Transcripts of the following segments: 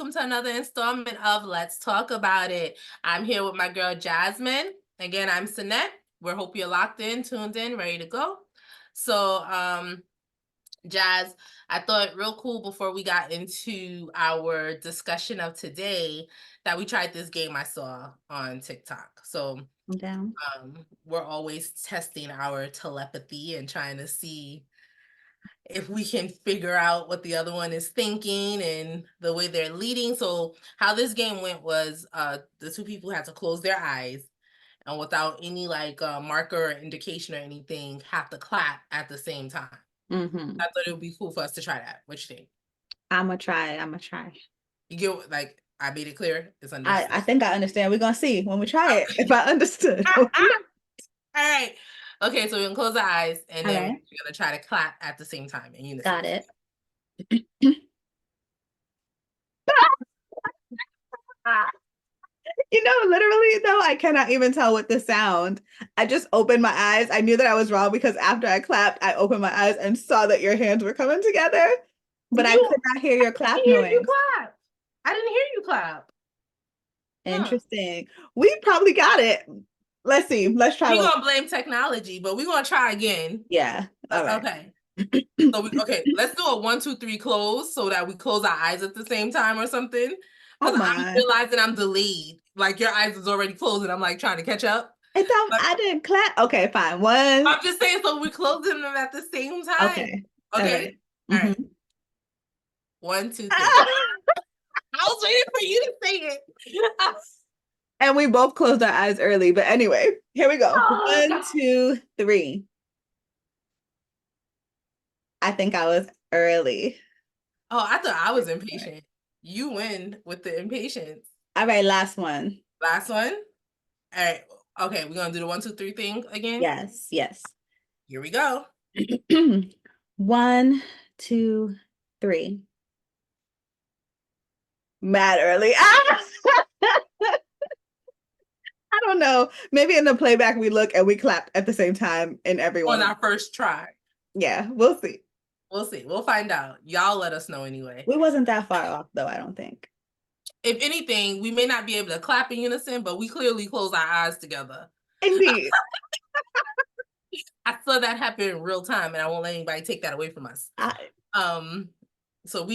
welcome to another installment of Let's Talk About It. I'm here with my girl Jasmine. Again, I'm Sinette. We hope you're locked in, tuned in, ready to go. So, Jazz, I thought real cool before we got into our discussion of today that we tried this game I saw on TikTok. So, I'm down. we're always testing our telepathy and trying to see if we can figure out what the other one is thinking and the way they're leading. So how this game went was the two people had to close their eyes and without any marker or indication or anything have to clap at the same time. Mm-hmm. I thought it would be cool for us to try that. What you think? I'm gonna try. You get I made it clear. It's understood. I think I understand. We're gonna see when we try it if I understood. All right. Okay, so we can close our eyes and then right. we're gonna try to clap at the same time in unison. Got it. Literally though, I cannot even tell what the sound. I just opened my eyes. I knew that I was wrong because after I clapped, I opened my eyes and saw that your hands were coming together. But I could not hear your clap noise. I didn't hear you clap. Interesting. We probably got it. Let's see. Let's try. We're gonna blame technology, but we're gonna try again. Yeah. All right. Okay. So let's do a 1, 2, 3 close so that we close our eyes at the same time or something. Because I'm realizing I'm delayed. Like your eyes is already closed and I'm like trying to catch up. I didn't clap. Okay, fine. One. I'm just saying, so we're closing them at the same time. Okay. Okay. All right. 1, 2, 3. I was waiting for you to say it. And we both closed our eyes early. But anyway, here we go. 1, 2, 3. I think I was early. Oh, I thought I was impatient. You win with the impatience. All right, last one. Last one? All right. Okay, we're going to do the 1, 2, 3 thing again? Yes. Here we go. 1, 2, 3. Mad early. I don't know. Maybe in the playback we look and we clapped at the same time in everyone. On our first try. Yeah, we'll see. We'll see. We'll find out. Y'all let us know anyway. We wasn't that far off though, I don't think. If anything, we may not be able to clap in unison, but we clearly close our eyes together. Indeed. I saw that happen in real time and I won't let anybody take that away from us. So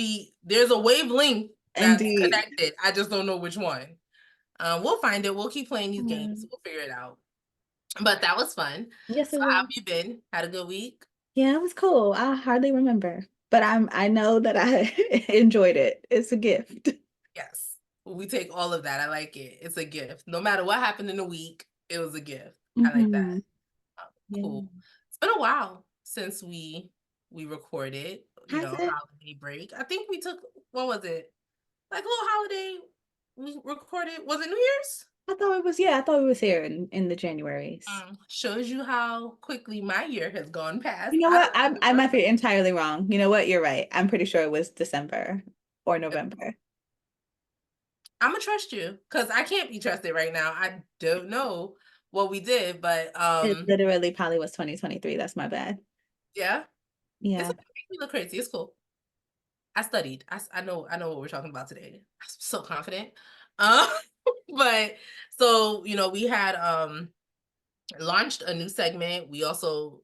there's a wavelength that's connected. I just don't know which one. We'll find it. We'll keep playing these games. We'll figure it out. But that was fun. Yes, so how have you been? Had a good week? Yeah, it was cool. I hardly remember, but I know that I enjoyed it. It's a gift. Yes, we take all of that. I like it. It's a gift. No matter what happened in the week, it was a gift. I like that. Cool. It's been a while since we recorded. Holiday break. I think we took, what was it? Like a little holiday. We recorded. Was it New Year's? I thought it was here in the Januaries. Shows you how quickly my year has gone past. You know what? I might be entirely wrong. You know what? You're right. I'm pretty sure it was December or November. I'm gonna trust you because I can't be trusted right now. I don't know what we did, but it literally probably was 2023. That's my bad. Yeah. Yeah. It makes me look crazy. It's cool. I studied. I know what we're talking about today. I'm so confident. But so we had launched a new segment. We also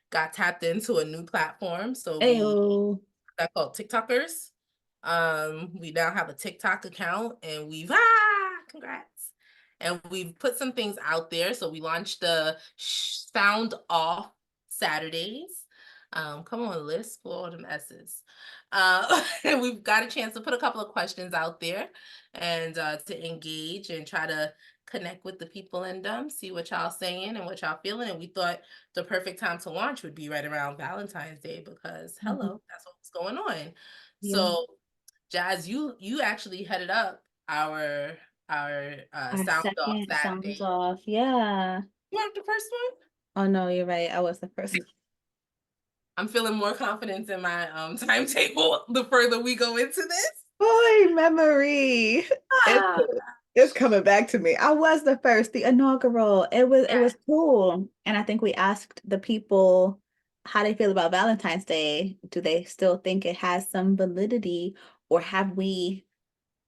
got tapped into a new platform. So that's called TikTokers. We now have a TikTok account and we've congrats. And we've put some things out there. So we launched the Sound Off Saturdays. Come on, list for all them S's. And we've got a chance to put a couple of questions out there and to engage and try to connect with the people and see what y'all saying and what y'all feeling. And we thought the perfect time to launch would be right around Valentine's Day because hello, that's what's going on. Yeah. So Jazz, you actually headed up our Sound Off Saturday. Sounds Off, yeah. You weren't the first one? Oh no, you're right. I was the first one. I'm feeling more confidence in my timetable the further we go into this. Boy, memory. It's coming back to me. I was the first, the inaugural. It was cool. And I think we asked the people how they feel about Valentine's Day. Do they still think it has some validity, or have we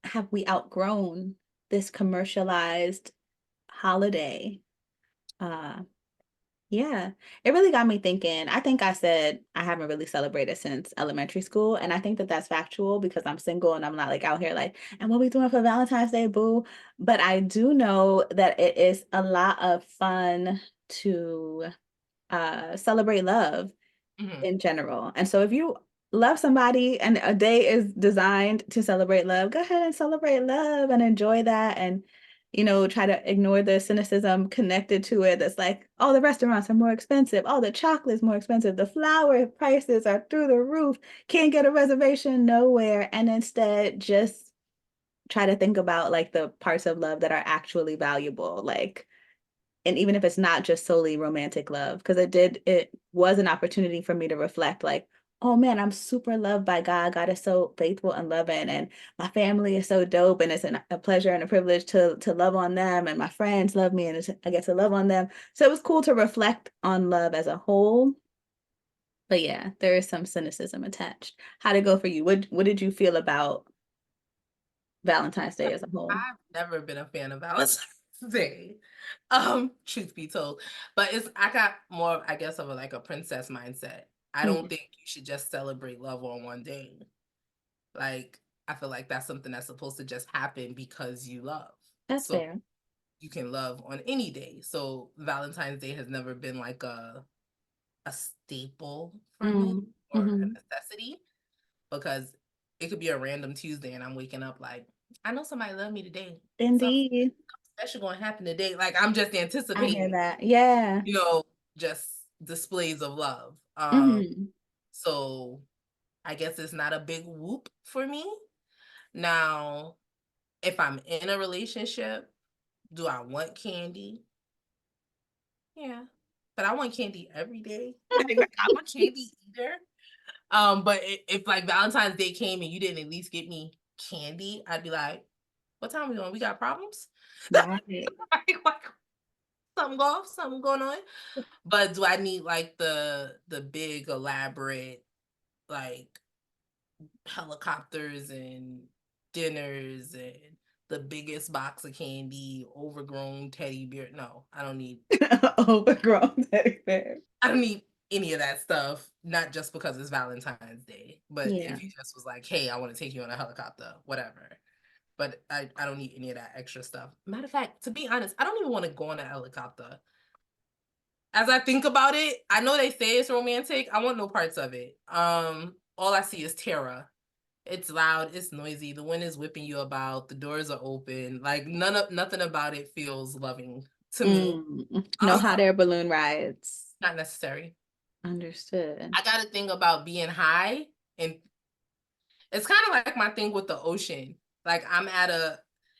have we outgrown this commercialized holiday? Uh, yeah, it really got me thinking. I think I said I haven't really celebrated since elementary school, and I think that that's factual because I'm single and I'm not like out here like, and what we doing for Valentine's Day, boo? But I do know that it is a lot of fun to celebrate love Mhm. in general. And so if you love somebody and a day is designed to celebrate love, go ahead and celebrate love and enjoy that and try to ignore the cynicism connected to it that's like, oh, the restaurants are more expensive, oh, the chocolate's more expensive, the flower prices are through the roof, can't get a reservation nowhere. And instead just try to think about like the parts of love that are actually valuable. Like, and even if it's not just solely romantic love, because it was an opportunity for me to reflect like, oh man, I'm super loved by God. God is so faithful and loving, and my family is so dope, and it's a pleasure and a privilege to love on them, and my friends love me, and I get to love on them. So it was cool to reflect on love as a whole. But yeah, there is some cynicism attached. How'd it go for you? What did you feel about Valentine's Day as a whole? I've never been a fan of Valentine's Day, truth be told. But I got more, I guess, of like a princess mindset. I don't Mm, think you should just celebrate love on one day. Like, I feel like that's something that's supposed to just happen because you love. that's So fair. you can love on any day. So Valentine's Day has never been like a staple for me Mm, or a hmm. necessity because it could be a random Tuesday and I'm waking up like, I know somebody loved me today. Something Indeed. special gonna happen today. Like I'm just I hear anticipating, that. Yeah. you know, just displays of love. Hmm. So I guess it's not a big whoop for me. Now, if I'm in a relationship, do I want candy? Yeah. But I want candy every day. Like I'm a candy eater. But if like Valentine's Day came and you didn't at least get me candy, I'd be like, what time we on? We got problems? Right. like something go off, something going on. But do I need like the big elaborate like helicopters and dinners and the biggest box of candy, overgrown teddy bear? No, I don't need Overgrown teddy bear. I don't need any of that stuff, not just because it's Valentine's Day, but Yeah. if you just was like, hey, I want to take you on a helicopter, whatever. But I don't need any of that extra stuff. Matter of fact, to be honest, I don't even want to go on a helicopter. As I think about it, I know they say it's romantic. I want no parts of it. All I see is terror. It's loud, it's noisy, the wind is whipping you about, the doors are open. Like nothing about it feels loving to me. Mm. No hot air balloon rides. Not necessary. Understood. I got a thing about being high, and it's kind of like my thing with the ocean. Like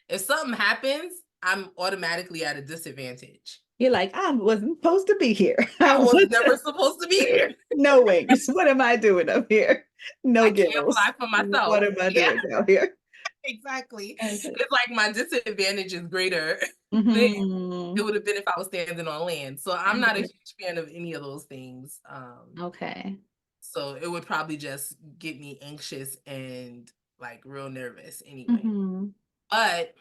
if something happens, I'm automatically at a disadvantage. You're like, I wasn't supposed to be here. I I was was never supposed to be here. no wings. What am I doing up here? No I can't gills. fly for What myself. am I Yeah, doing down here? exactly. Okay. It's like my disadvantage is greater than it Hmm. would have been if I was standing on land. So I'm not a huge fan of any of those things. Okay. So it would probably just get me anxious and like real nervous anyway. Hmm. But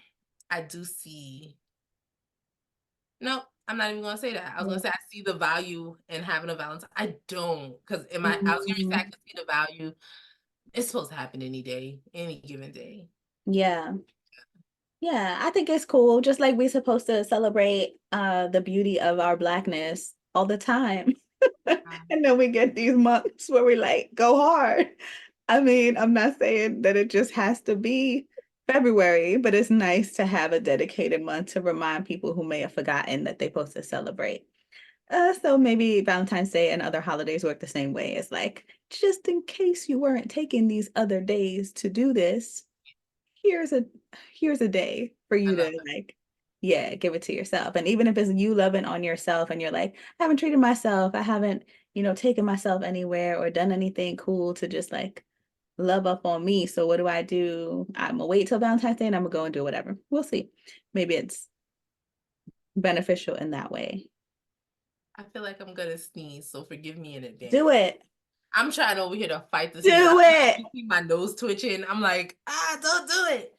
I do see, no, I'm not even gonna say that. I was gonna say I see the value in having a Valentine. I don't, because I was gonna say I Hmm. can see the value. It's supposed to happen any day, any given day. Yeah. Yeah, I think it's cool. Just like we're supposed to celebrate the beauty of our blackness all the time. And then we get these months where we like go hard. I mean, I'm not saying that it just has to be February, but it's nice to have a dedicated month to remind people who may have forgotten that they're supposed to celebrate. So maybe Valentine's Day and other holidays work the same way. It's like, just in case you weren't taking these other days to do this, here's a here's a day for I you love to it. like, yeah, give it to yourself. And even if it's you loving on yourself and you're like, I haven't treated myself, I haven't, taken myself anywhere or done anything cool to just like love up on me. So what do I do? I'm gonna wait till Valentine's Day and I'm gonna go and do whatever. We'll see. Maybe it's beneficial in that way. I feel like I'm gonna sneeze, so forgive me in Do advance. it. I'm trying over here to fight the sneeze. Do it. You see my nose twitching. I'm like, don't do it.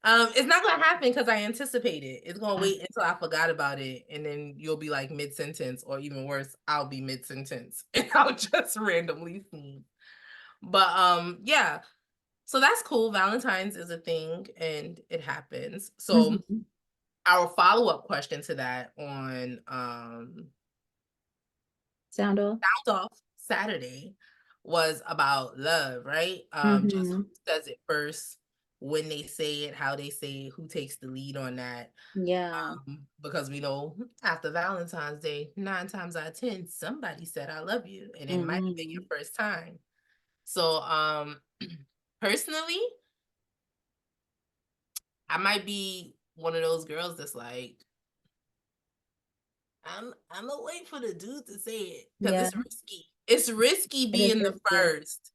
It's not gonna happen because I anticipate it. It's gonna wait until I forgot about it, and then you'll be like mid-sentence, or even worse, I'll be mid-sentence and I'll just randomly sneeze. But yeah. So that's cool. Valentine's is a thing and it happens. So Mhm. our follow-up question to that on Sound off? Sound Off Saturday was about love, right? Just Mhm. who says it first, when they say it, how they say it, who takes the lead on that. Yeah. Because we know after Valentine's Day, 9 times out of 10, somebody said I love you, and it might have been your Mhm. first time. So personally, I might be one of those girls that's like, I'm gonna wait for the dude to say it because Yeah. it's risky. It's risky It is being the risky. first.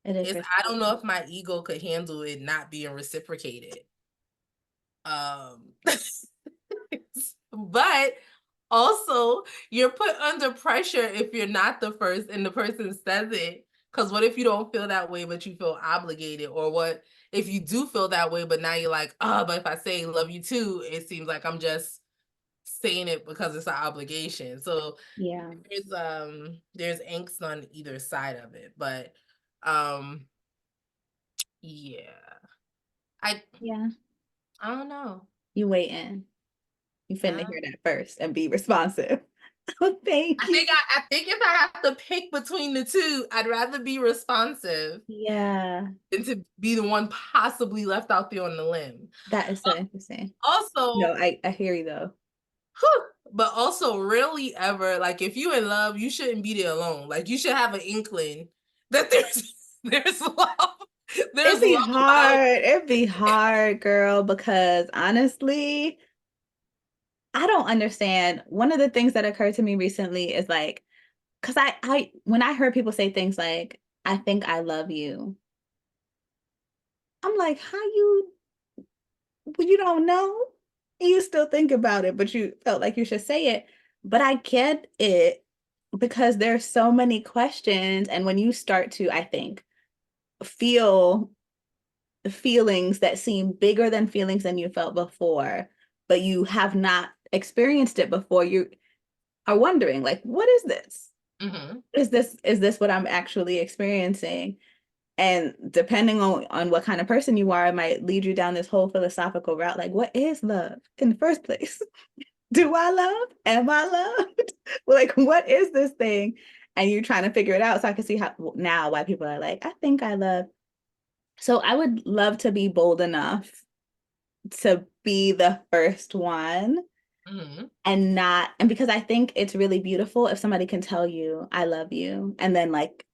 It is It's I don't risky. know if my ego could handle it not being reciprocated. Um but also you're put under pressure if you're not the first and the person says it. Because what if you don't feel that way but you feel obligated? Or what if you do feel that way but now you're like, oh, but if I say love you too, it seems like I'm just saying it because it's an obligation. So Yeah. there's angst on either side of it. But um yeah. I Yeah. I don't know. You waiting. You finna Uh, hear that first and be responsive. Oh, thank you. I think if I have to pick between the two, I'd rather be responsive Yeah. than to be the one possibly left out there on the limb. That is so interesting. No, Also, I hear you though. whew, but also rarely ever, like if you're in love, you shouldn't be there alone. Like you should have an inkling that there's love. There's It'd be love about hard. It'd be hard, girl, because honestly, I don't understand. One of the things that occurred to me recently is like, because when I heard people say things like, I think I love you, I'm like, how you, well, you don't know? You still think about it, but you felt like you should say it. But I get it because there's so many questions. And when you start to, I think, feel feelings that seem bigger than feelings than you felt before, but you have not experienced it before, you are wondering, like, what is this? it. Is this what I'm actually experiencing? And depending on what kind of person you are, it might lead you down this whole philosophical route. Like, what is love in the first place? Do I love? Am I loved? Like, what is this thing? And you're trying to figure it out. So I can see how now why people are like, I think I love. So I would love to be bold enough to be the first one Hmm. and because I think it's really beautiful if somebody can tell you I love you and then like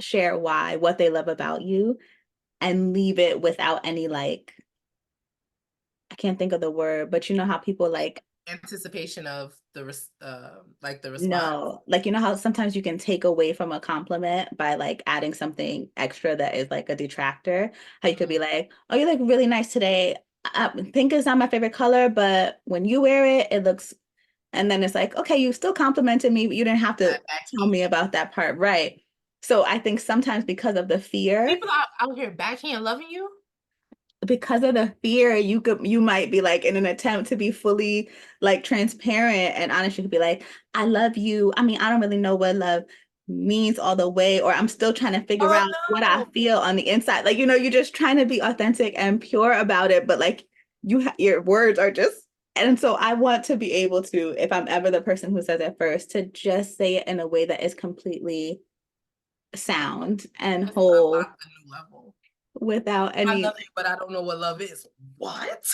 share why, what they love about you and leave it without any like I can't think of the word, but you know how people like Anticipation of like the response. no, like you know how sometimes you can take away from a compliment by like adding something extra that is like a detractor. How you could be Mhm. like, "Oh, you look really nice today. I think it's not my favorite color, but when you wear it, it looks." And then it's like, "Okay, you still complimented me, but you didn't have to That back tell me about that part, right?" So I think sometimes people out here backhand loving you. because of the fear, you might be like in an attempt to be fully like transparent and honest, you could be like, I love you. I mean, I don't really know what love means all the way, or I'm still trying to figure Oh out what I no. feel on the inside. Like, you're just trying to be authentic and pure about it, but like your words are just and so I want to be able to, if I'm ever the person who says it first, to just say it in a way that is completely sound and Just whole unlock a new level. without I any love you, but I don't know what love is. What?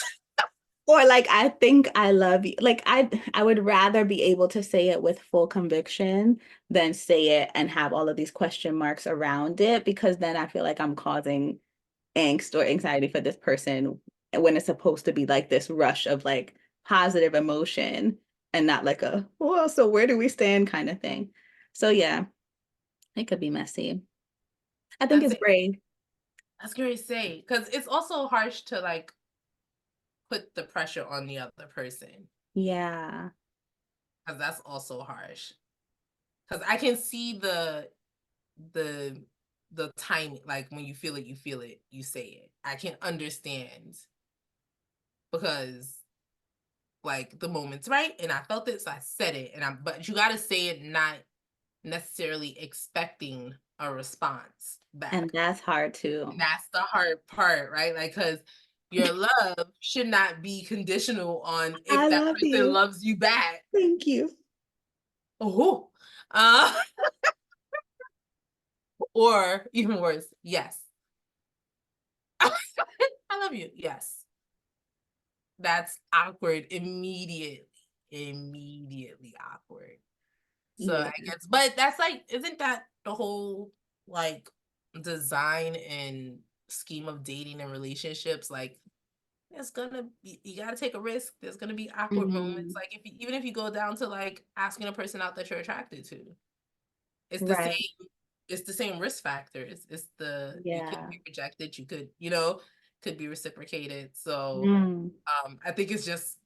or like I think I love you. Like I would rather be able to say it with full conviction than say it and have all of these question marks around it because then I feel like I'm causing angst or anxiety for this person when it's supposed to be like this rush of like positive emotion and not like a well, so where do we stand kind of thing. So yeah, it could be messy. I think That's it's it. brave. That's great to say. Because it's also harsh to like put the pressure on the other person. Yeah. Because that's also harsh. Because I can see the the timing, like when you feel it, you say it. I can understand. because like the moment's right and I felt it, so I said it. But you got to say it not necessarily expecting a response And back. that's hard too. And that's the hard part, right? Like, because your love should not be conditional on I if that love person you. loves you back. Thank you. Oh, uh, or even worse, yes. I love you. Yes. That's awkward immediately. Immediately awkward. So Yeah. I guess, but that's like, isn't that the whole like design and scheme of dating and relationships? Like, it's gonna be, you gotta take a risk. There's gonna be awkward moments. Hmm. Like, even if you go down to like asking a person out that you're attracted to, it's the Right. same. It's the same risk factors. It's the you could Yeah. be rejected. You could, could be reciprocated. So, Mm. I think it's just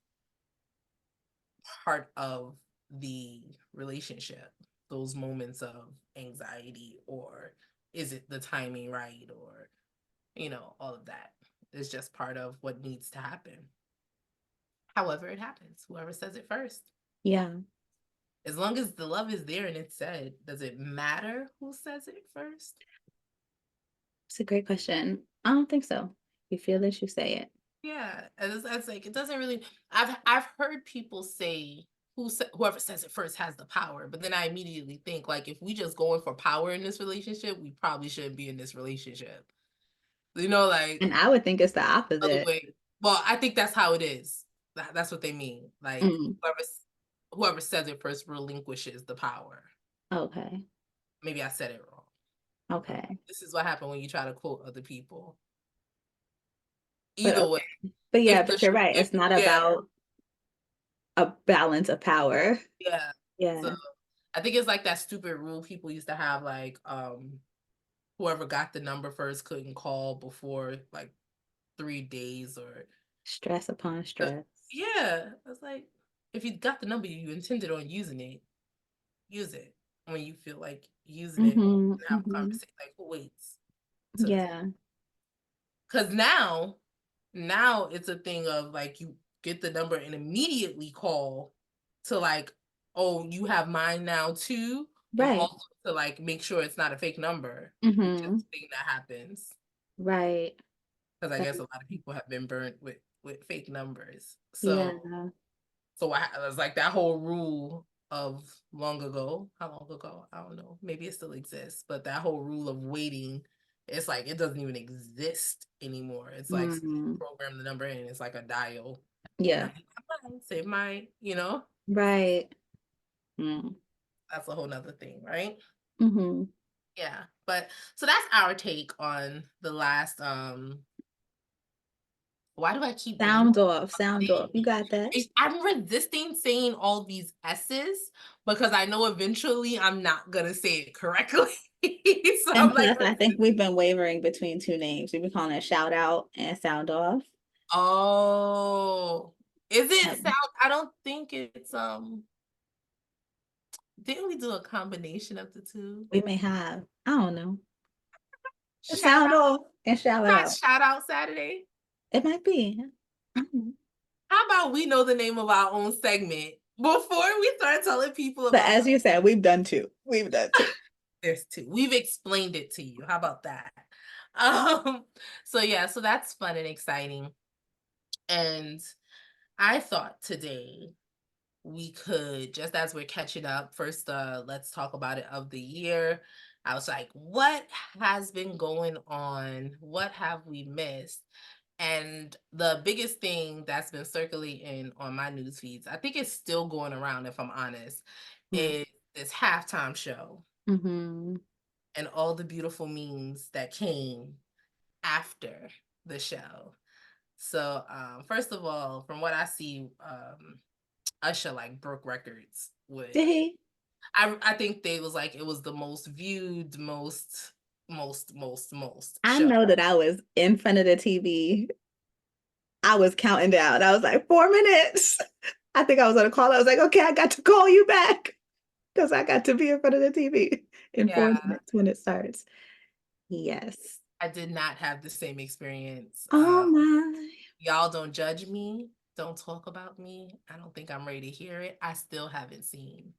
part of the relationship, those moments of anxiety, or is it the timing right, or all of that is just part of what needs to happen. However it happens, whoever says it first. Yeah. As long as the love is there and it's said, does it matter who says it first? It's a great question. I don't think so. You feel this, you say it. Yeah, and it's like it doesn't really. I've heard people say whoever says it first has the power, but then I immediately think like if we just going for power in this relationship, we probably shouldn't be in this relationship. Like And I would think it's the other opposite. way. Well, I think that's how it is. That's what they mean. Like Mm. whoever says it first relinquishes the power. Okay. Maybe I said it wrong. Okay. This is what happened when you try to quote other people. But Either way, but yeah, if but you're right. if It's not yeah, about a balance of power. yeah. So Yeah. I think it's like that stupid rule people used to have, like whoever got the number first couldn't call before like 3 days, or Stress upon stress. yeah. It's like if you got the number, you intended on using it, use it when you feel like using it Mm-hmm. and have a Mm-hmm. conversation. Like who waits to, Yeah. because now it's a thing of like you get the number and immediately call to like, oh, you have mine now too, and Right. also to like make sure it's not a fake number, which is Mm-hmm. the thing that happens. Right. Because I That- guess a lot of people have been burnt with fake numbers. Yeah. So I was like that whole rule of long ago. How long ago? I don't know. Maybe it still exists, but that whole rule of waiting, it's like it doesn't even exist anymore. It's like Mm-hmm. program the number in. It's like a dial. Yeah. Save my. Right. Mm. That's a whole nother thing, right? Mm-hmm. Yeah. But so that's our take on the last why do I keep doing Sound off. Sound off. You that? got that. I'm resisting saying all these S's because I know eventually I'm not gonna say it correctly. So And I'm like, plus, I think we've been wavering between two names. We've been calling it shout out and sound off. oh, is it Um, sound? I don't think it's didn't we do a combination of the two? we may have. I don't know. Shout Sound out, off and shout not out. shout out Saturday. It might be. I don't know. How about we know the name of our own segment before we start telling people But about as you said, we've done two. We've done two. there's two. We've explained it to you. How about that? Um, so yeah, so that's fun and exciting. And I thought today we could, just as we're catching up, first let's talk about it of the year. I was like, what has been going on? What have we missed? And the biggest thing that's been circulating on my news feeds, I think it's still going around if I'm honest, is this halftime show Mm-hmm. and all the beautiful memes that came after the show. So, first of all, from what I see, Usher like broke records with. Did he? I think they was like it was the most viewed, most I show. know that I was in front of the TV. I was counting down. I was like, 4 minutes. I think I was on a call. I was like, okay, I got to call you back because I got to be in front of the TV in Yeah, 4 minutes when it starts. Yes. I did not have the same experience. Oh my. Y'all don't judge me. Don't talk about me. I don't think I'm ready to hear it. I still haven't seen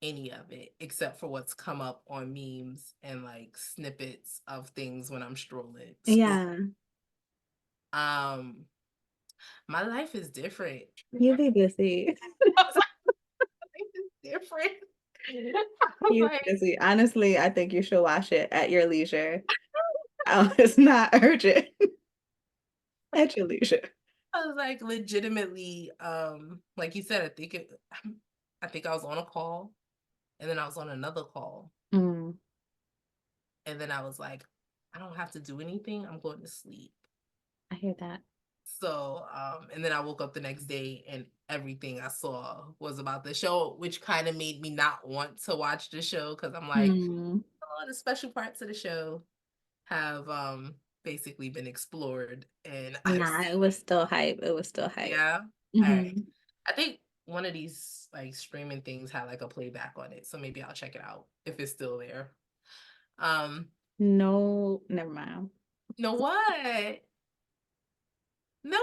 any of it except for what's come up on memes and like snippets of things when I'm strolling. Yeah, Um, my life is different. you be busy. I was like, my life is different. I'm You like, busy. Honestly, I think you should watch it at your leisure. It's not urgent. At your leisure. I was like legitimately, like you said, I think I was on a call and then I was on another call. Mm, And then I was like, I don't have to do anything. I'm going to sleep. I hear that. So, and then I woke up the next day and everything I saw was about the show, which kind of made me not want to watch the show because I'm like, Hmm. oh, the special parts of the show have basically been explored and I've Nah, it was still hype. It was still hype. yeah. All right. Hmm. I think one of these like streaming things had like a playback on it, so maybe I'll check it out if it's still there. Um, No, never mind. you know what? No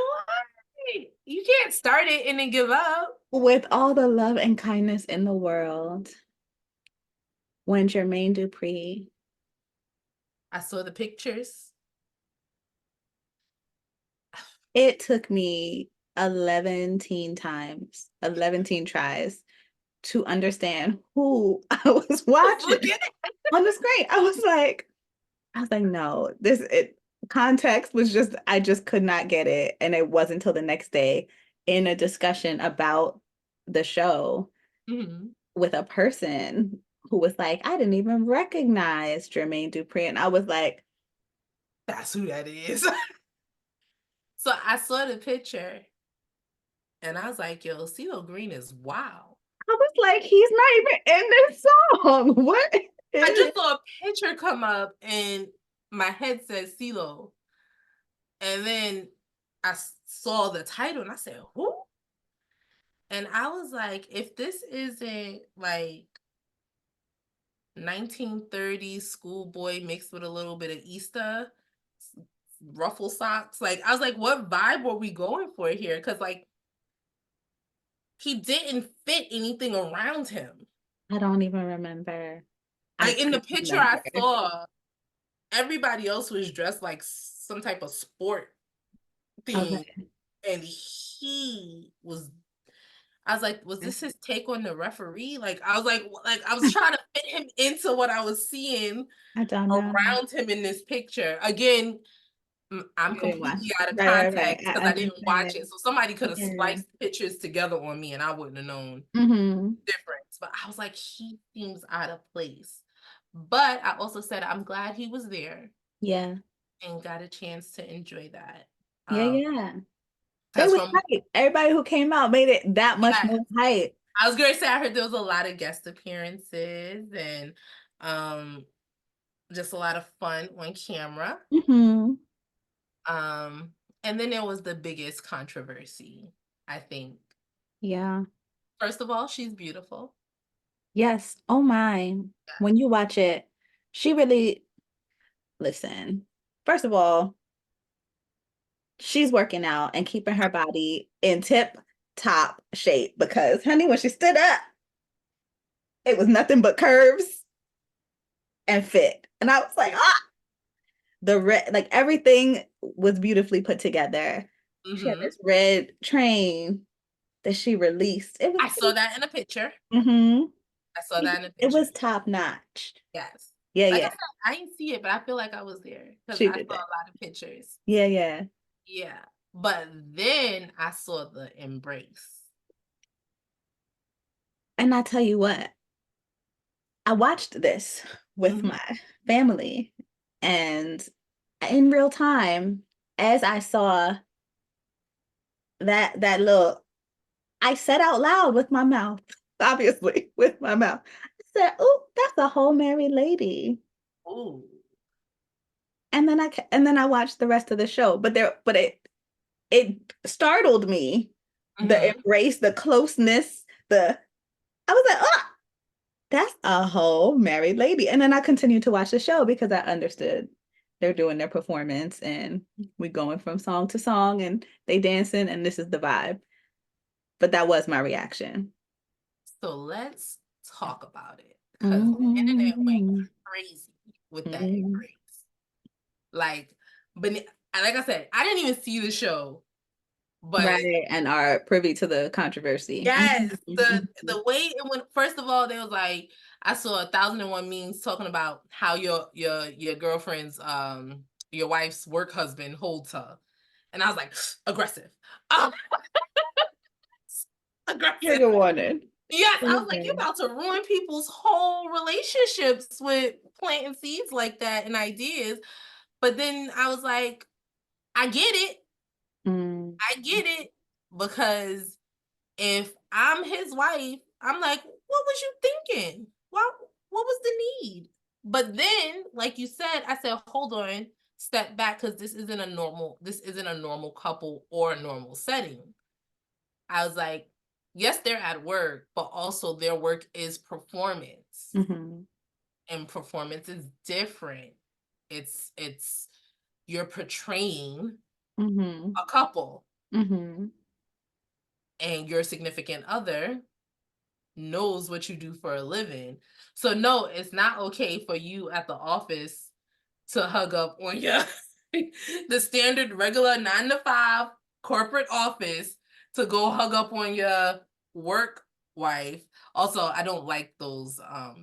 way. You can't start it and then give up. With all the love and kindness in the world, when Jermaine Dupri, I saw the pictures. it took me 11 teen times, 11 teen tries to understand who I was Look watching at it. on the screen. I was like, no, context was just, I just could not get it. And it wasn't until the next day in a discussion about the show Mhm. with a person who was like, I didn't even recognize Jermaine Dupri. And I was like, That's who that is. So I saw the picture and I was like, yo, CeeLo Green is wow. I was like, he's not even in this song. What I is just saw a picture come up and my head said CeeLo. And then I saw the title and I said, who? And I was like, if this isn't like 1930s schoolboy mixed with a little bit of Easter, ruffle socks, like I was like, what vibe were we going for here? Because like he didn't fit anything around him. I don't even remember. I Like in the don't picture remember. I saw, everybody else was dressed like some type of sport thing, Okay. and he was. I was like, was this his take on the referee? Like, I was like I was trying to fit him into what I was seeing I don't know. around him in this picture. Again, I'm You didn't watch completely it. out of Right. context I because I didn't watch understand. it. So somebody could have Yeah. spliced pictures together on me and I wouldn't have known Hmm. difference. But I was like, he seems out of place. But I also said I'm glad he was there Yeah. and got a chance to enjoy that. Yeah, Um, yeah. They because was from hype. Everybody who came out made it that much yeah, more hype. I was gonna say I heard there was a lot of guest appearances and um just a lot of fun on camera. Hmm. Um, and then there was the biggest controversy, I think. Yeah. First of all, she's beautiful. Yes. Oh my. When you watch it, she really, listen. First of all, she's working out and keeping her body in tip top shape because, honey, when she stood up, it was nothing but curves and fit. And I was like, ah, the red, like everything was beautifully put together. She had Hmm. this red train that she released. It was, I saw that in a picture. mm-hmm. I saw that in a It picture. was top notch. Yes. Yeah, Like I yeah. said, I didn't see it, but I feel like I was there because She I did saw that. a lot of pictures. Yeah, yeah. Yeah. But then I saw the embrace. And I tell you what, I watched this with Hmm. my family, and in real time, as I saw that little, I said out loud with my mouth, obviously with my mouth. I said, "Oh, that's a whole married lady." Ooh. And then I watched the rest of the show, but it startled me. The Hmm. embrace, the closeness, the I was like, "Oh, that's a whole married lady." And then I continued to watch the show because I understood they're doing their performance and we going from song to song and they dancing and this is the vibe. But that was my reaction. So let's talk about it because the internet went Mhm. crazy with that Mhm. embrace. Like, but like I said, I didn't even see the show, but Right, and are privy to the controversy. yes, the Mhm. way it went. First of all, they was like, I saw 1,001 memes talking about how your girlfriend's your wife's work husband holds her, and I was like, aggressive, um, aggressive. Trigger warning. Yes, I was like, you're Okay. about to ruin people's whole relationships with planting seeds like that and ideas. But then I was like, I get it. Mm, I get it because if I'm his wife, I'm like, what was you thinking? What was the need? But then, like you said, I said, hold on, step back, because this isn't a normal couple or a normal setting. I was like, yes, they're at work, but also their work is performance. mhm, And performance is different. It's you're portraying mhm, a couple mhm, and your significant other knows what you do for a living. So no, it's not okay for you at the office to hug up on your the standard regular 9 to 5 corporate office to go hug up on your work wife. Also, I don't like those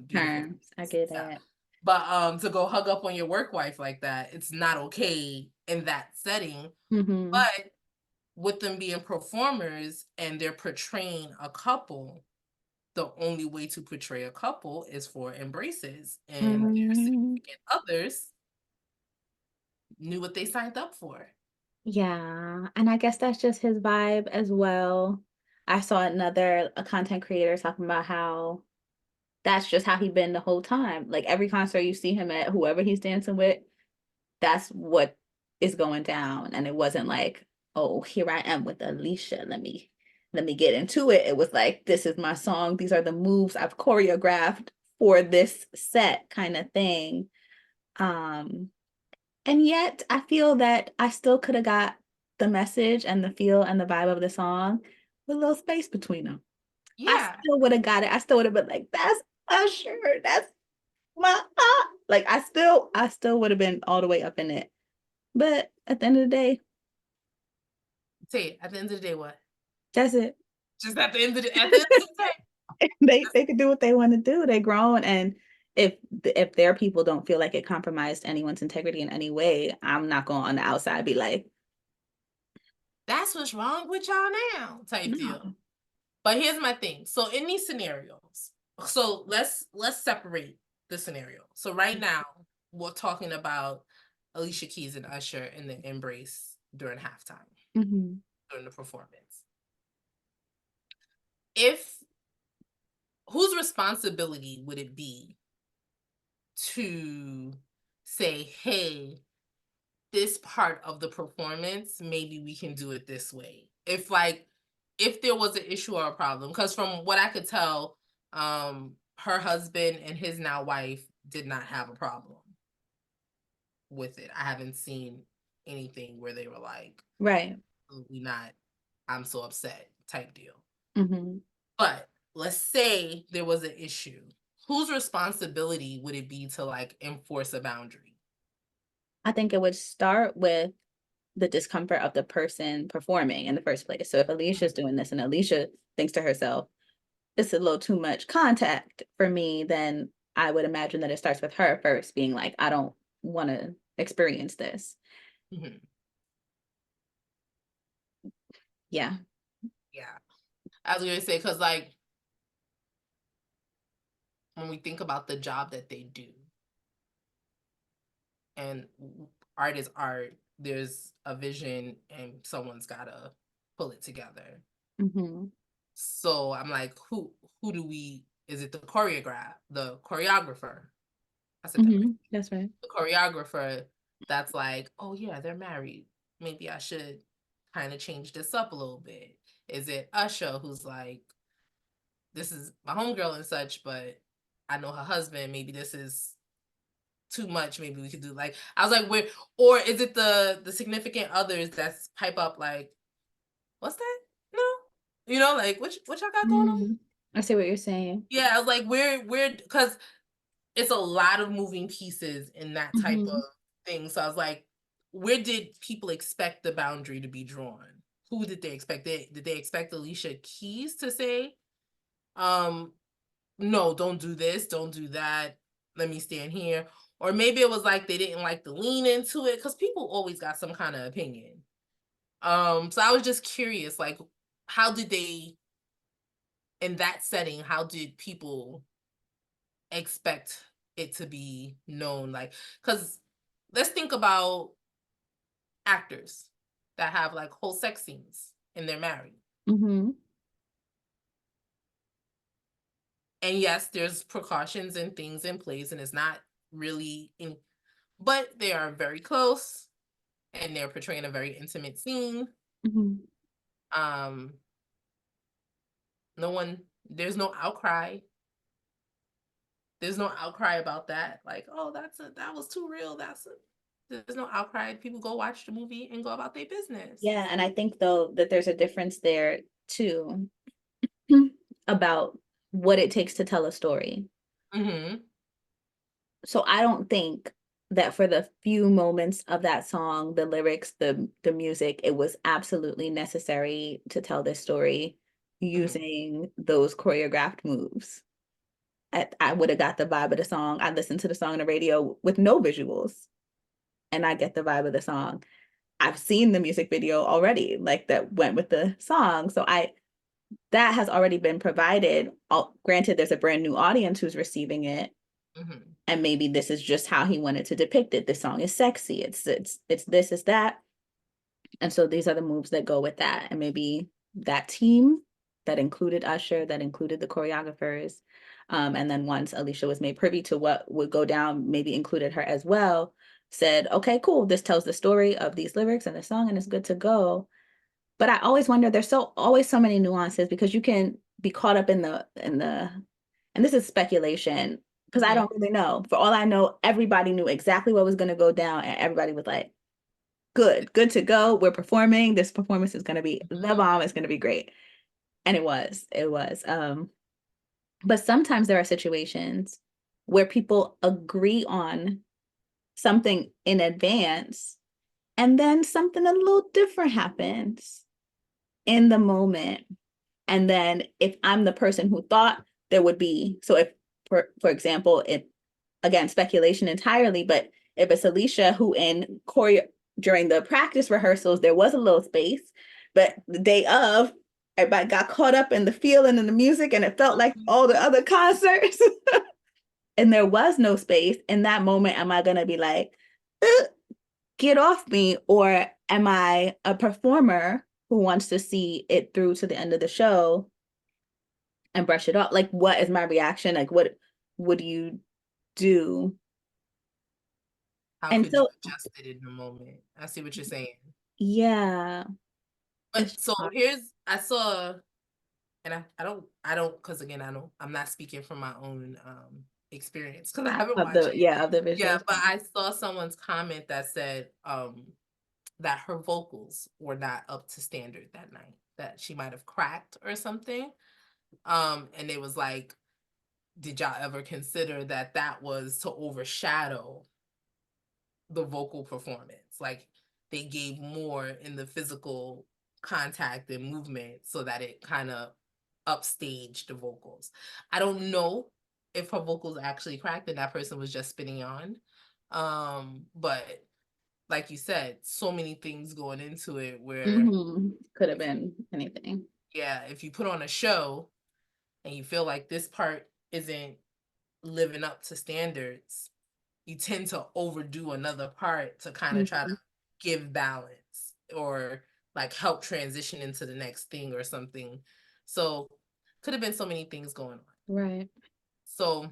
beautiful terms. I get stuff. it. But to go hug up on your work wife like that, it's not okay in that setting. Mhm, But with them being performers and they're portraying a couple, the only way to portray a couple is for embraces, and their mhm. significant others knew what they signed up for. Yeah, and I guess that's just his vibe as well. I saw another a content creator talking about how that's just how he been the whole time. Like every concert you see him at, whoever he's dancing with, that's what is going down. And it wasn't like, oh, here I am with Alicia. Let me get into it. It was like, this is my song. These are the moves I've choreographed for this set kind of thing. Um, and yet I feel that I still could have got the message and the feel and the vibe of the song with a little space between them. I Yeah. still would have got it. I still would have been like, that's Usher. That's my like I still would have been all the way up in it. But at the end of the day, Say it. At the end of the day, what? that's it. Just at the end of the day. They could do what they want to do. They grown, and if their people don't feel like it compromised anyone's integrity in any way, I'm not going on the outside be like, That's what's wrong with y'all now, type deal. no. But here's my thing. So in these scenarios, so let's separate the scenario. So right now, we're talking about Alicia Keys and Usher in the embrace during halftime, Mm-hmm. during the performance. If Whose responsibility would it be to say, hey, this part of the performance, maybe we can do it this way? If there was an issue or a problem, because from what I could tell, her husband and his now wife did not have a problem with it. I haven't seen anything where they were like, Right. we not, I'm so upset type deal. Mm-hmm. But let's say there was an issue. Whose responsibility would it be to like enforce a boundary? I think it would start with the discomfort of the person performing in the first place. So if Alicia's doing this and Alicia thinks to herself, it's a little too much contact for me, then I would imagine that it starts with her first being like, I don't want to experience this. Mhm. Yeah. Yeah. I was gonna say, because like when we think about the job that they do, and art is art, there's a vision and someone's gotta pull it together. Mm-hmm. So I'm like, who do we, is it the choreographer? I said that right. Mm-hmm. That's right. The choreographer that's like, oh yeah, they're married. Maybe I should kind of change this up a little bit. Is it Usher who's like, this is my homegirl and such, but I know her husband, maybe this is too much, maybe we could do like I was like, where or is it the significant others that's pipe up like, what's that? No, like what y'all got going on? Mm, I see what you're saying. Yeah, I was like, where because it's a lot of moving pieces in that type of Mhm. thing. So I was like, where did people expect the boundary to be drawn? Who did they expect? Did they expect Alicia Keys to say, um, no, don't do this, don't do that. Let me stand here. Or maybe it was like they didn't like to lean into it because people always got some kind of opinion. So I was just curious, like, how did they in that setting, how did people expect it to be known? Like, because let's think about actors that have like whole sex scenes and they're married. Mhm. And yes, there's precautions and things in place, and it's not really in, but they are very close and they're portraying a very intimate scene. Mhm. Um, no one, there's no outcry. There's no outcry about that. Like, oh, that was too real. There's no outcry. People go watch the movie and go about their business. Yeah, and I think though that there's a difference there too about what it takes to tell a story. Mm-hmm. So I don't think that for the few moments of that song, the lyrics, the music, it was absolutely necessary to tell this story Mm-hmm. using those choreographed moves. I would have got the vibe of the song. I listened to the song on the radio with no visuals, and I get the vibe of the song. I've seen the music video already, like that went with the song. So that has already been provided. Granted, there's a brand new audience who's receiving it, Mm-hmm. and maybe this is just how he wanted to depict it. This song is sexy. It's this, is that, and so these are the moves that go with that. And maybe that team that included Usher, that included the choreographers, and then once Alicia was made privy to what would go down, maybe included her as well. Said, okay, cool. This tells the story of these lyrics and the song, and it's good to go. But I always wonder, there's always so many nuances because you can be caught up in the and this is speculation because I Mm-hmm. don't really know. For all I know, everybody knew exactly what was going to go down, and everybody was like, good to go. We're performing. This performance is going to be the bomb. It's going to be great. And it was. But sometimes there are situations where people agree on something in advance, and then something a little different happens in the moment. And then if I'm the person who thought there would be, so if, for example, if, again, speculation entirely, but if it's Alicia who in choreo during the practice rehearsals, there was a little space, but the day of, everybody got caught up in the feeling and the music, and it felt like all the other concerts, and there was no space. In that moment, am I going to be like, get off me? Or am I a performer who wants to see it through to the end of the show and brush it off? Like, what is my reaction? Like, what would you do? How And could you so, adjust it in the moment? I see what you're saying. yeah, But it's so here's I saw, and I don't because again I'm not speaking from my own experience because I haven't of watched the, it. yeah, of the Yeah, visuals. but I saw someone's comment that said that her vocals were not up to standard that night, that she might have cracked or something. And it was like, did y'all ever consider that that was to overshadow the vocal performance? Like they gave more in the physical contact and movement so that it kind of upstaged the vocals. I don't know if her vocals actually cracked and that person was just spinning on. But like you said, so many things going into it where Could have been anything. yeah, if you put on a show and you feel like this part isn't living up to standards, you tend to overdo another part to kind of try to Mhm. give balance or like help transition into the next thing or something. So could have been so many things going on. Right. So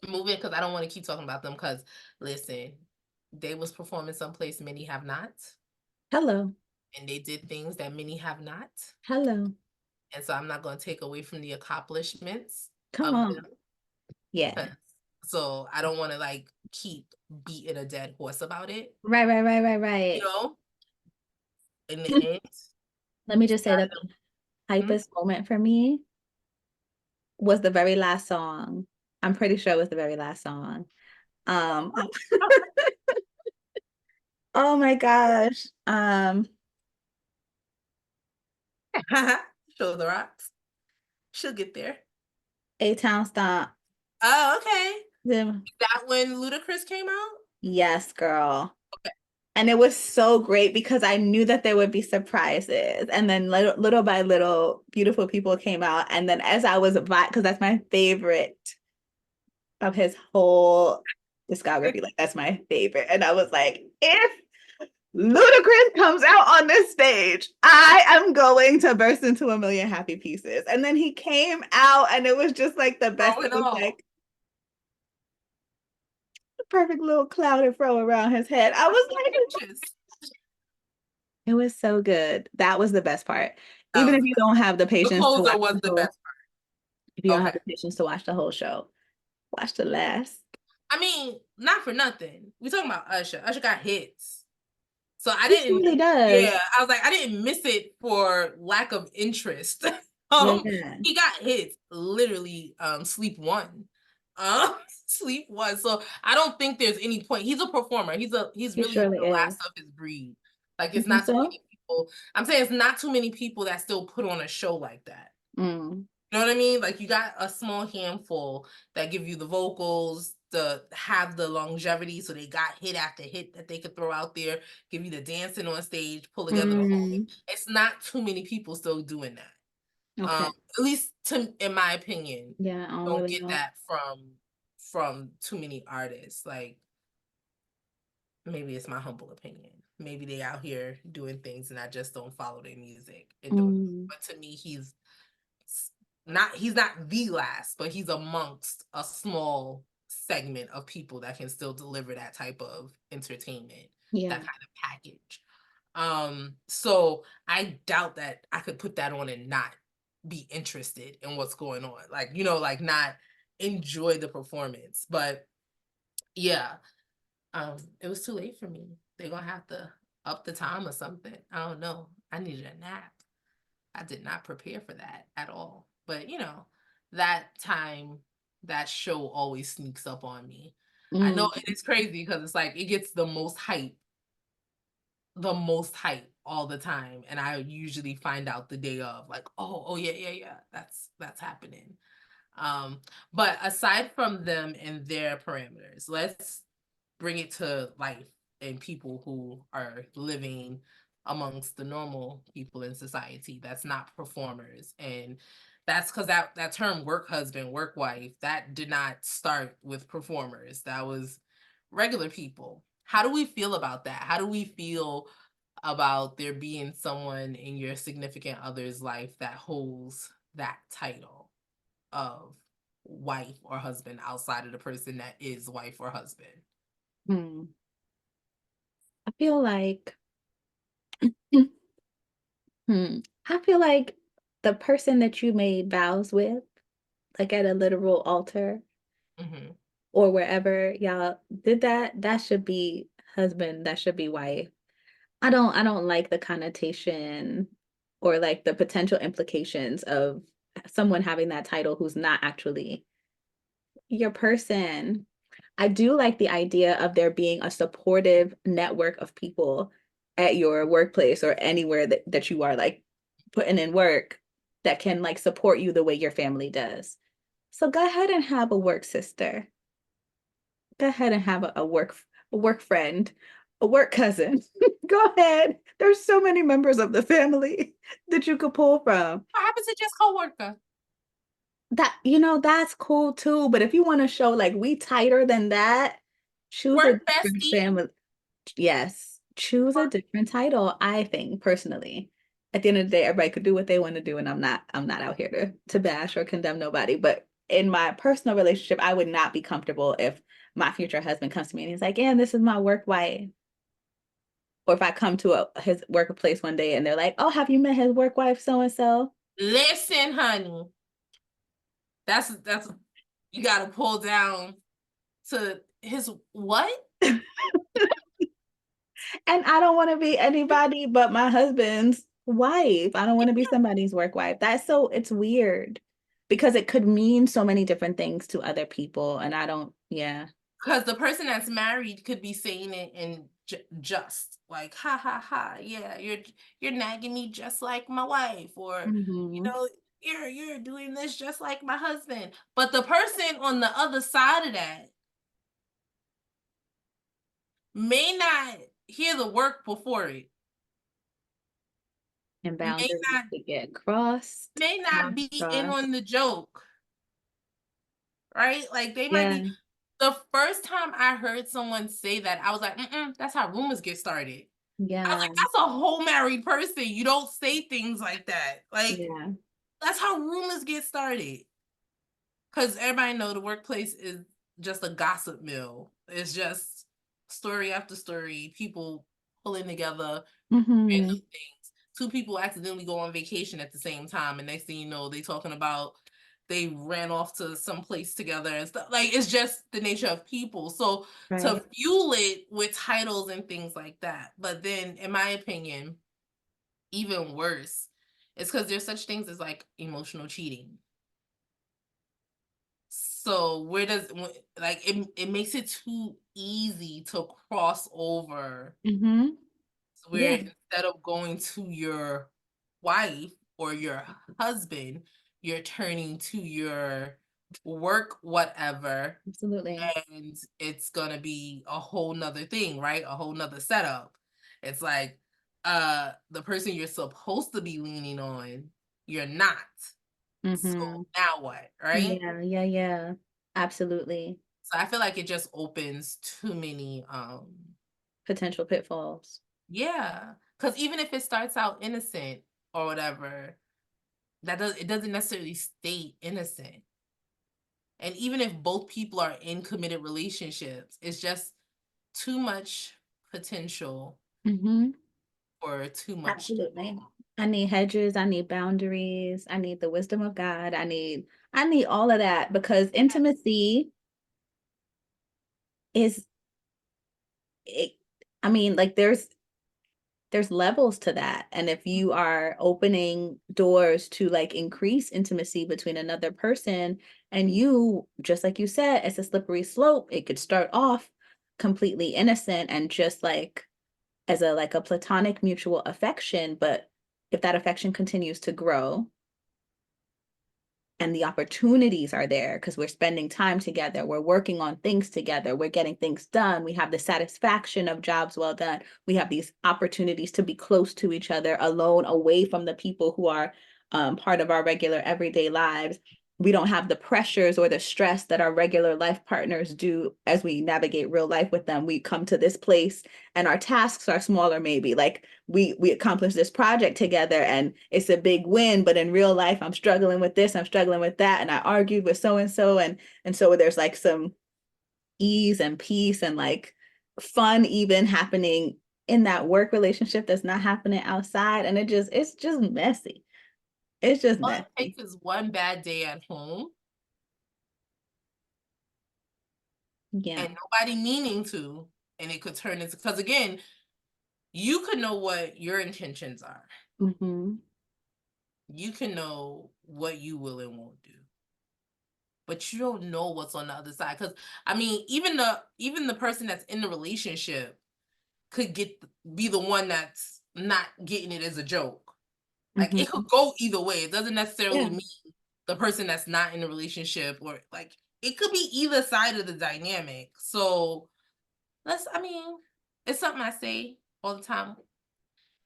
moving because I don't want to keep talking about them because listen, they was performing someplace many have not, Hello. and they did things that many have not. Hello. And so I'm not going to take away from the accomplishments Come of on. them Yeah. because So I don't want to like keep beating a dead horse about it, you Right. know? In the end, Let me just say that the mhm. hypest moment for me was the very last song. I'm pretty sure it was the very last song. Um, oh my gosh. Show the rocks. She'll get there. A-Town Stomp. Oh, okay. Them. Is that when Ludacris came out? Yes, girl. Okay. And it was so great because I knew that there would be surprises. And then little by little, beautiful people came out. And then as I was, because that's my favorite of his whole discography. Like, that's my favorite. And I was like, if Ludacris comes out on this stage, I am going to burst into a million happy pieces. And then he came out and it was just like the best. It Growing was all. like the perfect little cloud and fro around his head. I was like, Pictures. it was so good. That was the best part. That Even was if the you best. don't have the The patience to closer watch was the the whole, best if you don't part. have Okay. the patience to watch the whole show, watch the last. I mean, not for nothing. We talking about Usher. Usher got hits. So I He didn't, truly does. yeah, I was like, I didn't miss it for lack of interest. Yeah, He got hits, literally, Sleep One. Um, Sleep One. So I don't think there's any point. He's a performer. He's he really surely the is. last of his breed. Like You it's think not too so? many people. I'm saying it's not too many people that still put on a show like that. Mm. You know what I mean? Like you got a small handful that give you the vocals, the have the longevity, so they got hit after hit that they could throw out there, give you the dancing on stage, pull together the whole. Mm. It's not too many people still doing that. Okay. At least in my opinion, Yeah, I don't don't really get know. that from too many artists. Like maybe it's my humble opinion. Maybe they out here doing things and I just don't follow their music and don't. Mm. But to me, he's not the last, but he's amongst a small segment of people that can still deliver that type of entertainment, that Yeah. kind of package. So I doubt that I could put that on and not be interested in what's going on. Like, like not enjoy the performance. But yeah, it was too late for me. They're gonna have to up the time or something. I don't know. I needed a nap. I did not prepare for that at all. But that time, that show always sneaks up on me. I know Mm. it's crazy because it's like it gets the most hype all the time. And I usually find out the day of, like, oh yeah, that's happening. But aside from them and their parameters, let's bring it to life and people who are living amongst the normal people in society that's not performers. And that's because that term work husband, work wife, that did not start with performers. That was regular people. How do we feel about that? How do we feel about there being someone in your significant other's life that holds that title of wife or husband outside of the person that is wife or husband? Mm. I feel like, I feel like the person that you made vows with, like at a literal altar Hmm. or wherever y'all did that, that should be husband, that should be wife. I don't like the connotation or like the potential implications of someone having that title who's not actually your person. I do like the idea of there being a supportive network of people at your workplace or anywhere that you are like putting in work that can like support you the way your family does. So go ahead and have a work sister. Go ahead and have a work friend, a work cousin. Go ahead. There's so many members of the family that you could pull from. What happens to just coworker? That's cool too. But if you want to show like we tighter than that, choose a Work different bestie? family. Yes, choose a Work. different title, I think, personally. At the end of the day, everybody could do what they want to do, and I'm not out here to bash or condemn nobody. But in my personal relationship, I would not be comfortable if my future husband comes to me and he's like, "Yeah, this is my work wife." Or if I come to his workplace one day and they're like, "Oh, have you met his work wife so and so?" Listen, honey. That's you gotta pull down. to his what? And I don't want to be anybody but my husband's wife. I don't want to be somebody's work wife. It's weird because it could mean so many different things to other people. And I don't, yeah. Because the person that's married could be saying it in just like, ha ha ha, yeah, you're nagging me just like my wife, or you Hmm. know, you're doing this just like my husband. But the person on the other side of that may not hear the work before it, And may boundaries not to get crossed. may not Not be in crossed. on the joke, right? Like they might Yeah. be. The first time I heard someone say that, I was like, that's how rumors get started. I was Yeah. like, that's a whole married person. You don't say things like that. Like, Yeah. that's how rumors get started. Because everybody know the workplace is just a gossip mill. It's just story after story, people pulling together Hmm. random things. Two people accidentally go on vacation at the same time, and next thing you know, they talking about they ran off to some place together and stuff. Like, it's just the nature of people. So to Right. fuel it with titles and things like that. But then, in my opinion, even worse, it's because there's such things as like emotional cheating. So where does like it makes it too easy to cross over, Hmm. where Yeah. instead of going to your wife or your husband, you're turning to your work whatever, Absolutely. and it's gonna be a whole nother thing, right? A whole nother setup. It's like the person you're supposed to be leaning on, you're not. So Hmm. now what, right? Yeah. Yeah. Yeah. Absolutely. So I feel like it just opens too many Potential pitfalls. yeah. Because even if it starts out innocent or whatever, it doesn't necessarily stay innocent. And even if both people are in committed relationships, it's just too much potential Hmm. for too much Absolutely. drama. I need hedges, I need boundaries, I need the wisdom of God. I need all of that because intimacy is it, I mean, like there's levels to that. And if you are opening doors to like increase intimacy between another person and you, just like you said, it's a slippery slope. It could start off completely innocent and just like as a like a platonic mutual affection, but if that affection continues to grow and the opportunities are there because we're spending time together, we're working on things together, we're getting things done, we have the satisfaction of jobs well done, we have these opportunities to be close to each other, alone, away from the people who are part of our regular everyday lives. We don't have the pressures or the stress that our regular life partners do as we navigate real life with them. We come to this place and our tasks are smaller, maybe like we accomplish this project together and it's a big win, but in real life I'm struggling with this, I'm struggling with that, and I argued with so and so, and so there's like some ease and peace and like fun even happening in that work relationship that's not happening outside, and it's just messy. It's just All it messy. takes is one bad day at home Yeah. and nobody meaning to, and it could turn into, because again, you could know what your intentions are. Hmm. You can know what you will and won't do, but you don't know what's on the other side. Because I mean, even the person that's in the relationship could be the one that's not getting it as a joke. Like it Hmm. could go either way. It doesn't necessarily Yeah. mean the person that's not in the relationship, or like it could be either side of the dynamic. So I mean, it's something I say all the time.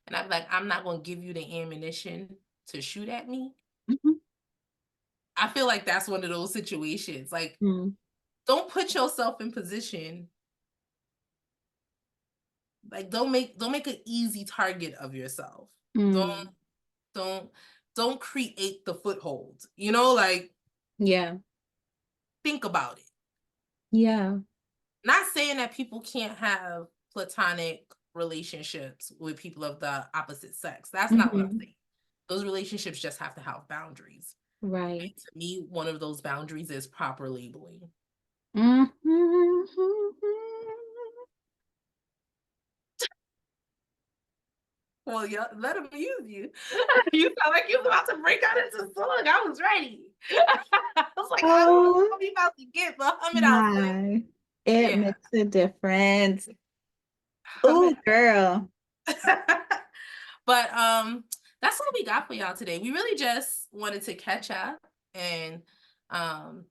And I'm like, I'm not gonna give you the ammunition to shoot at me. Hmm. I feel like that's one of those situations. Like, Hmm. don't put yourself in position. Like, don't make an easy target of yourself. Don't Hmm. don't don't create the foothold. Like Yeah. think about it. Yeah. Not saying that people can't have platonic relationships with people of the opposite sex. That's not what I'm Hmm. saying. Those relationships just have to have boundaries. Right. And to me, one of those boundaries is proper labeling. Hmm. Well, yeah, let him use you. You sound like you was about to break out into song. I was ready. I was like, I don't know Oh what we about to get, but hum it out, sis. my. It Yeah, makes a difference. hum Oh, it girl. out. But that's what we got for y'all today. We really just wanted to catch up and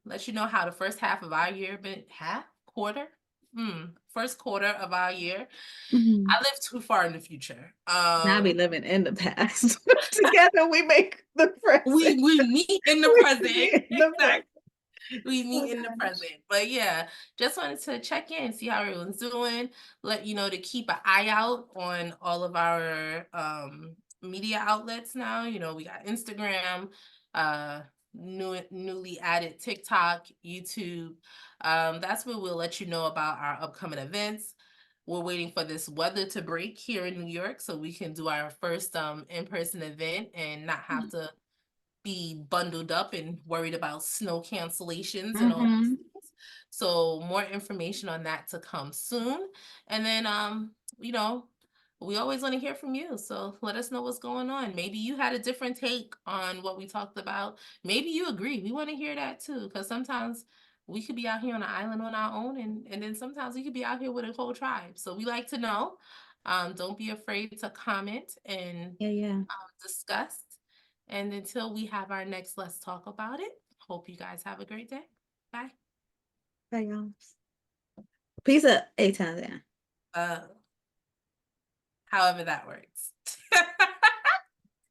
let you know how the first half of our year been quarter. First quarter of our year. Mhm. I live too far in the future. Now we living in the past. Together we make the present. We meet in the We present. meet in the present. Exactly. We Oh meet in the gosh. present. But yeah, just wanted to check in, see how everyone's doing, let you know to keep an eye out on all of our media outlets now. You know, we got Instagram, newly added TikTok, YouTube. That's where we'll let you know about our upcoming events. We're waiting for this weather to break here in New York so we can do our first in-person event and not have to be bundled up and worried about snow cancellations and all those Mm-hmm. things. So more information on that to come soon. And then you know, we always want to hear from you. So let us know what's going on. Maybe you had a different take on what we talked about. Maybe you agree. We want to hear that too, because sometimes we could be out here on an island on our own, and then sometimes we could be out here with a whole tribe. So we like to know. Don't be afraid to comment and Yeah, yeah. discuss. And until we have our next Let's Talk About It, hope you guys have a great day. Bye. Bye, y'all. Pizza 8 times, yeah. Uh, However that works.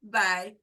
Bye.